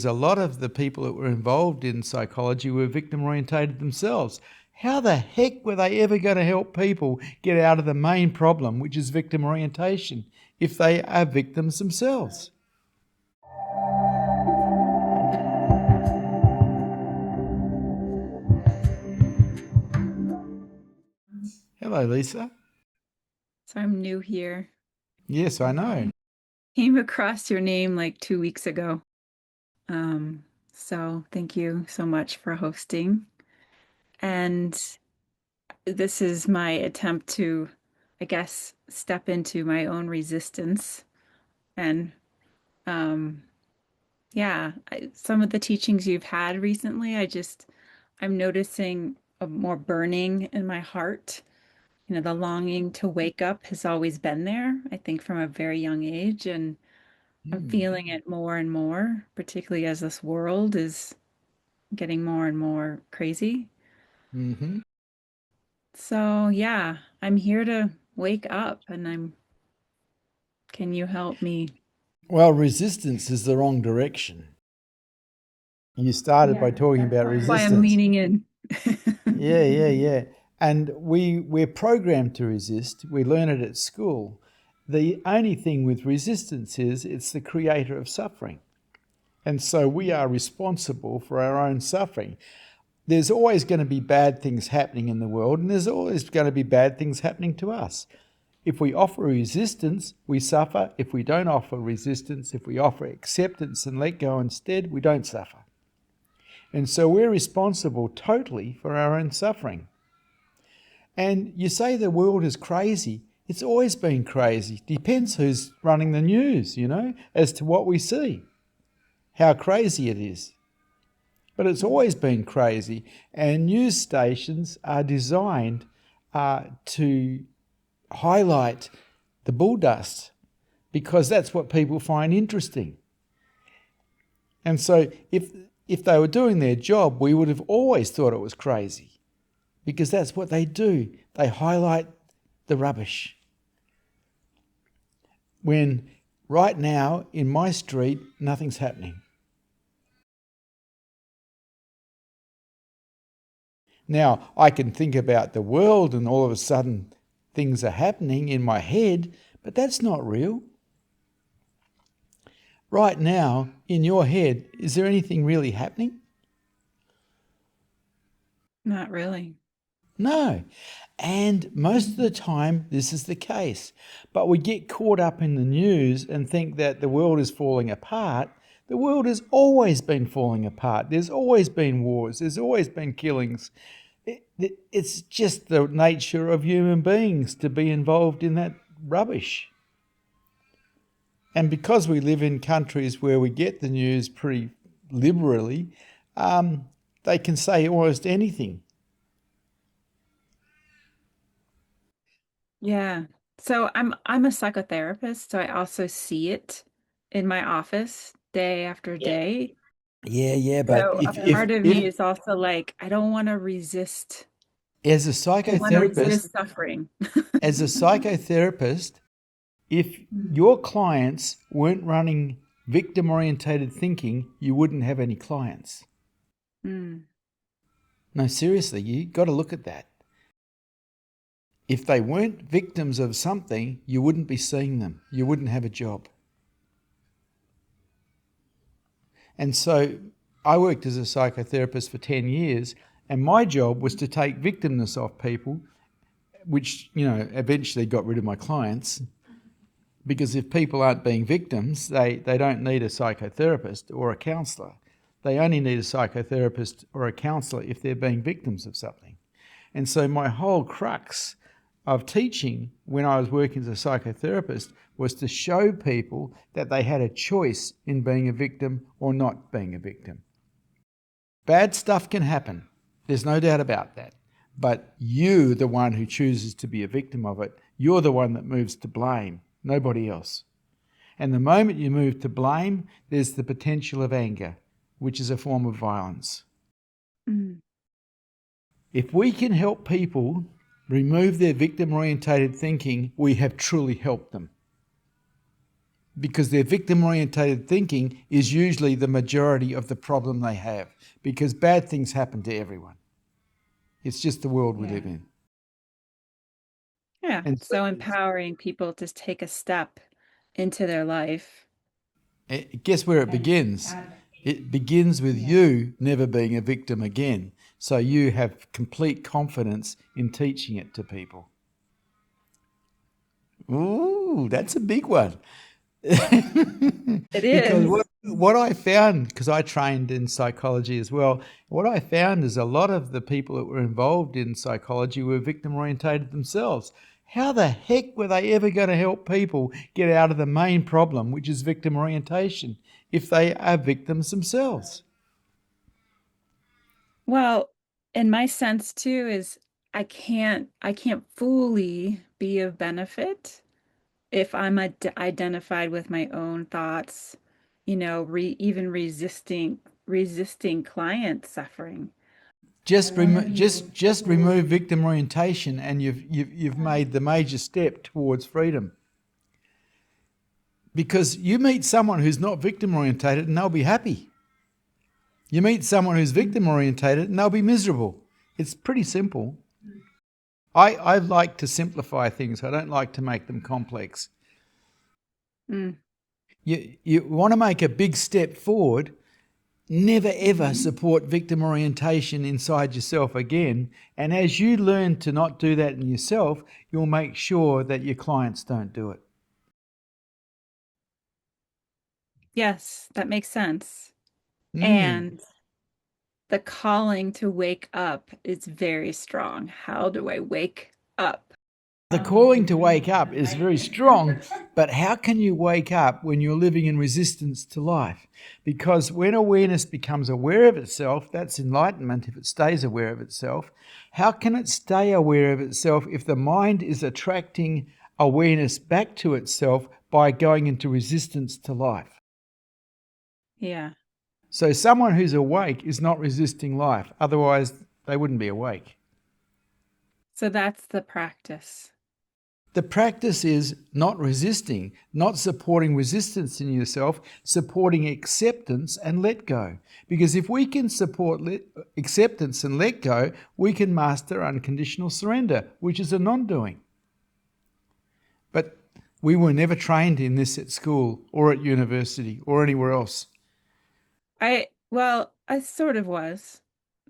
A lot of the people that were involved in psychology were victim-orientated themselves. How the heck were they ever going to help people get out of the main problem, which is victim orientation, if they are victims themselves? Hello, Lisa. So I'm new here. Yes, I know. Came across your name like 2 weeks ago. So thank you so much for hosting. And this is my attempt to, I guess, step into my own resistance. And yeah, some of the teachings you've had recently, I'm noticing a more burning in my heart. The longing to wake up has always been there, I think from a very young age. And I'm feeling it more and more, particularly as this world is getting more and more crazy. Mm-hmm. So, yeah, I'm here to wake up and can you help me? Well, resistance is the wrong direction. You started by talking about That's why I'm resistance. leaning in. Yeah. And we're programmed to resist. We learn it at school. The only thing with resistance is it's the creator of suffering. And so we are responsible for our own suffering. There's always going to be bad things happening in the world, and there's always going to be bad things happening to us. If we offer resistance, we suffer. If we don't offer resistance, if we offer acceptance and let go instead, we don't suffer. And so we're responsible totally for our own suffering. And you say the world is crazy. It's always been crazy. Depends who's running the news, as to what we see, how crazy it is. But it's always been crazy. And news stations are designed to highlight the bull dust because that's what people find interesting. And so if they were doing their job, we would have always thought it was crazy because that's what they do. They highlight the rubbish. When right now in my street, nothing's happening. Now, I can think about the world and all of a sudden things are happening in my head, but that's not real. Right now, in your head, is there anything really happening? Not really. No. And most of the time, this is the case. But we get caught up in the news and think that the world is falling apart. The world has always been falling apart. There's always been wars. There's always been killings. It's just the nature of human beings to be involved in that rubbish. And because we live in countries where we get the news pretty liberally, they can say almost anything. Yeah. So I'm a psychotherapist, so I also see it in my office day after day. Yeah, but So a if part of me is also like, I don't want to resist. as a I want to psychotherapist, resist suffering. as a psychotherapist, if your clients weren't running victim-orientated thinking, you wouldn't have any clients. Mm. No, seriously, you got to look at that. If they weren't victims of something, you wouldn't be seeing them. You wouldn't have a job. And so I worked as a psychotherapist for 10 years, and my job was to take victimness off people, which, eventually got rid of my clients. Because if people aren't being victims, they don't need a psychotherapist or a counsellor. They only need a psychotherapist or a counsellor if they're being victims of something. And so my whole crux of teaching when I was working as a psychotherapist was to show people that they had a choice in being a victim or not being a victim. Bad stuff can happen. There's no doubt about that. But you, the one who chooses to be a victim of it, you're the one that moves to blame, nobody else. And the moment you move to blame, there's the potential of anger, which is a form of violence. Mm. If we can help people remove their victim-orientated thinking, we have truly helped them. because their victim-orientated thinking is usually the majority of the problem they have, because bad things happen to everyone. It's just the world we live in. Yeah. And So empowering people to take a step into their life. guess where it begins? It begins with you never being a victim again. So you have complete confidence in teaching it to people. Ooh, that's a big one. It Because is. what I found, because I trained in psychology as well, what I found is a lot of the people that were involved in psychology were victim orientated themselves. How the heck were they ever going to help people get out of the main problem, which is victim orientation, if they are victims themselves? Well, and my sense too is I can't fully be of benefit if I'm identified with my own thoughts, even resisting client suffering. Just remove victim orientation, and you've made the major step towards freedom. Because you meet someone who's not victim orientated and they'll be happy. You meet someone who's victim orientated and they'll be miserable. It's pretty simple. I like to simplify things. I don't like to make them complex. Mm, You want to make a big step forward, never ever support victim orientation inside yourself again. And as you learn to not do that in yourself, you'll make sure that your clients don't do it. yes, that makes sense. Mm. And the calling to wake up is very strong. How do I wake up? The calling to wake up is very strong, but how can you wake up when you're living in resistance to life? Because when awareness becomes aware of itself, that's enlightenment if it stays aware of itself. How can it stay aware of itself if the mind is attracting awareness back to itself by going into resistance to life? Yeah. So someone who's awake is not resisting life, otherwise they wouldn't be awake. So that's the practice. The practice is not resisting, not supporting resistance in yourself, supporting acceptance and let go. Because if we can support acceptance and let go, we can master unconditional surrender, which is a non doing. But we were never trained in this at school or at university or anywhere else. I sort of was.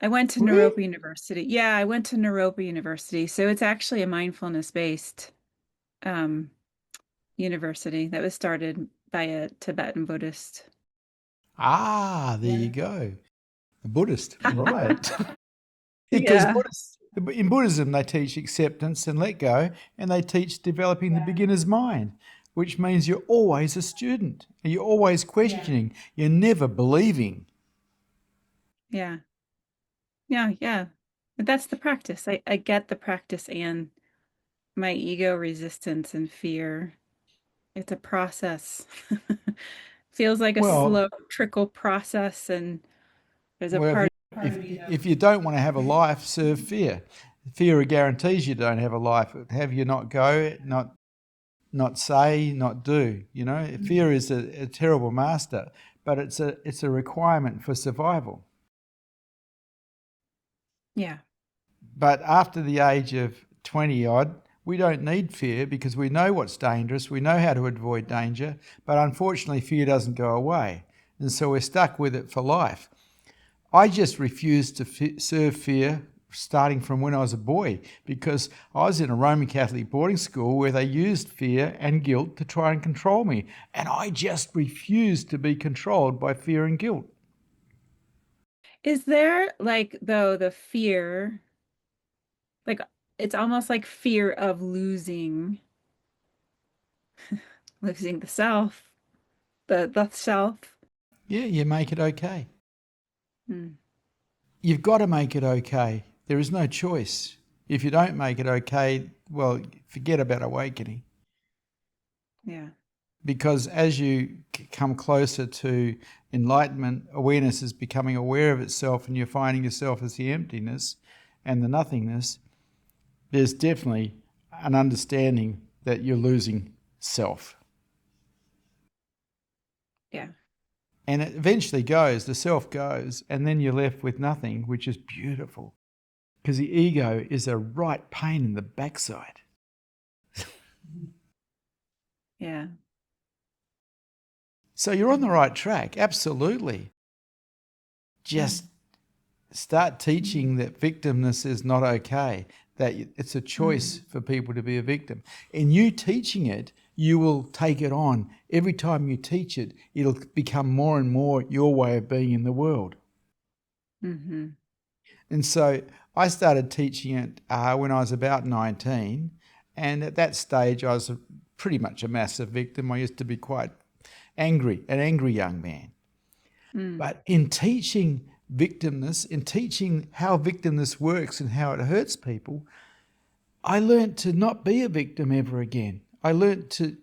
I went to Really? Naropa University. Yeah, I went to Naropa University. So it's actually a mindfulness-based um, university that was started by a Tibetan Buddhist. Ah, there you go. A Buddhist, right. Because Yeah. In Buddhism, they teach acceptance and let go, and they teach developing the beginner's mind, which means you're always a student. You're always questioning. You're never believing. Yeah. Yeah. Yeah. But that's the practice. I get the practice and my ego resistance and fear. It's a process. Feels like a Well, slow trickle process, and there's a well, part. if you don't want to have a life, serve fear. Fear guarantees you don't have a life. Have you not go, not say, not do. You know, fear is a terrible master, but it's a requirement for survival. Yeah. But after the age of 20 odd, we don't need fear because we know what's dangerous, we know how to avoid danger, but unfortunately, fear doesn't go away. And so we're stuck with it for life. I just refused to serve fear starting from when I was a boy because I was in a Roman Catholic boarding school where they used fear and guilt to try and control me. And I just refused to be controlled by fear and guilt. Is there like though the fear, like it's almost like fear of losing the self, the self. Yeah, you make it okay. Hmm. You've got to make it okay. There is no choice. If you don't make it okay, well, forget about awakening. Yeah. Because as you come closer to enlightenment, awareness is becoming aware of itself and you're finding yourself as the emptiness and the nothingness, there's definitely an understanding that you're losing self. Yeah. And it eventually goes, the self goes, and then you're left with nothing, which is beautiful. Because the ego is a right pain in the backside. Yeah. So you're on the right track, absolutely. Just start teaching that victimness is not okay, that it's a choice for people to be a victim. In you teaching it, you will take it on. Every time you teach it, it'll become more and more your way of being in the world. Mm-hmm. And so I started teaching it when I was about 19. And at that stage, I was pretty much a massive victim. I used to be quite angry, an angry young man. But in teaching victimness, in teaching how victimness works and how it hurts people, I learned to not be a victim ever again. I learned to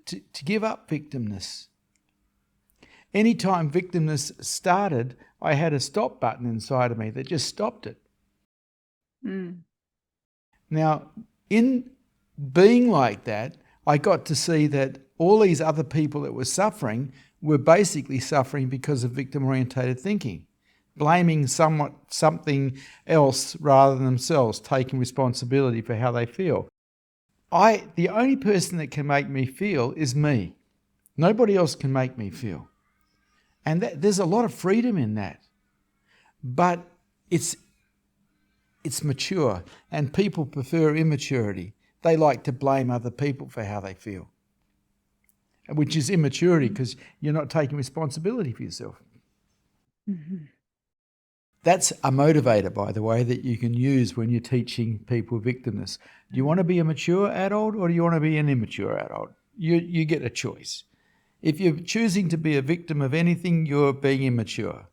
give up victimness. Anytime victimness started, I had a stop button inside of me that just stopped it. Mm. Now, in being like that, I got to see that all these other people that were suffering were basically suffering because of victim-orientated thinking, blaming something else rather than themselves, taking responsibility for how they feel. The only person that can make me feel is me. Nobody else can make me feel. And there's a lot of freedom in that. But it's mature, and people prefer immaturity. They like to blame other people for how they feel, which is immaturity because you're not taking responsibility for yourself. Mm-hmm. That's a motivator, by the way, that you can use when you're teaching people victimness. Do you want to be a mature adult or do you want to be an immature adult? You get a choice. If you're choosing to be a victim of anything, you're being immature.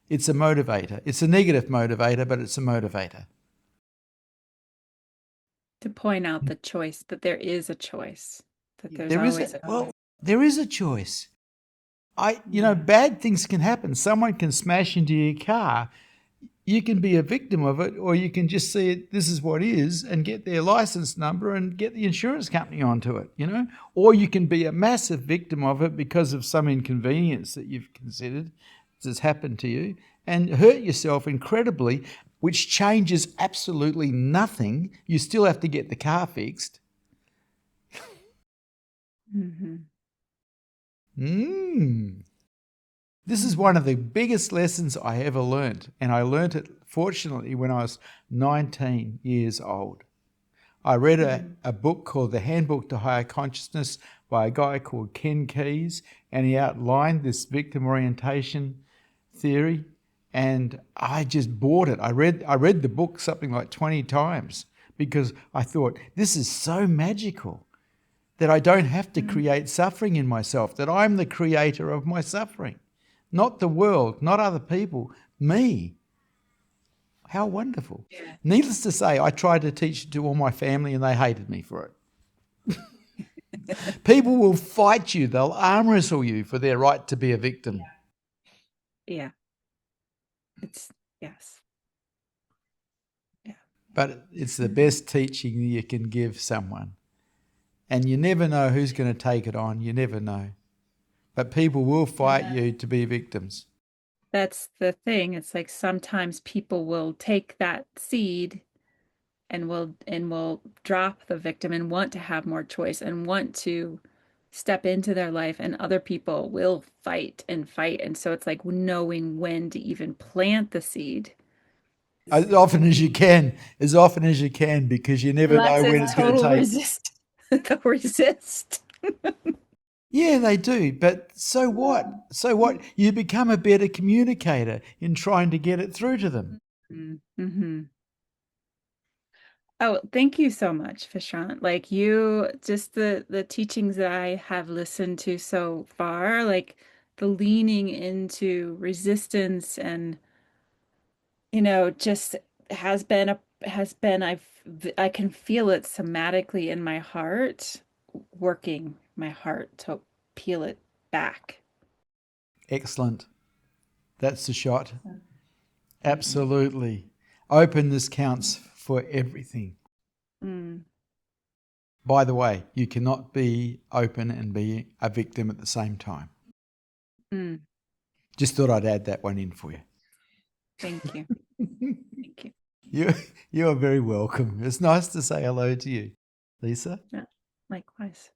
It's a motivator. It's a negative motivator, but it's a motivator. To point out the choice, that there is a choice, that there's There is always there is a choice. Bad things can happen. Someone can smash into your car. You can be a victim of it, or you can just see it, this is what is, and get their license number and get the insurance company onto it, Or you can be a massive victim of it because of some inconvenience that you've considered that's happened to you and hurt yourself incredibly, which changes absolutely nothing. You still have to get the car fixed. Mm-hmm. This is one of the biggest lessons I ever learnt, and I learnt it, fortunately, when I was 19 years old. I read a book called The Handbook to Higher Consciousness by a guy called Ken Keyes, and he outlined this victim orientation theory, and I just bought it. I read the book something like 20 times because I thought, this is so magical that I don't have to create suffering in myself, that I'm the creator of my suffering. Not the world, not other people, me. How wonderful. Yeah. Needless to say, I tried to teach it to all my family and they hated me for it. People will fight you, they'll arm wrestle you for their right to be a victim. Yeah. It's, yes. Yeah. But it's the best teaching you can give someone. And you never know who's going to take it on, you never know. But people will fight you to be victims. That's the thing. It's like sometimes people will take that seed and will drop the victim and want to have more choice and want to step into their life, and other people will fight and fight. And so it's like knowing when to even plant the seed. As often as you can, because you never Unless know when it's it's going to total take. resist. The resist. Yeah, they do. But so what? So what? You become a better communicator in trying to get it through to them. Mm-hmm. Oh, thank you so much, Vishrant. Like you, just the teachings that I have listened to so far, like the leaning into resistance and just I can feel it somatically in my heart, working my heart to peel it back. Excellent. That's the shot. Absolutely. Openness counts for everything. Mm. By the way, you cannot be open and be a victim at the same time. Mm, Just thought I'd add that one in for you. thank you. Thank you. You are very welcome. It's nice to say hello to you, Lisa. Yeah, likewise.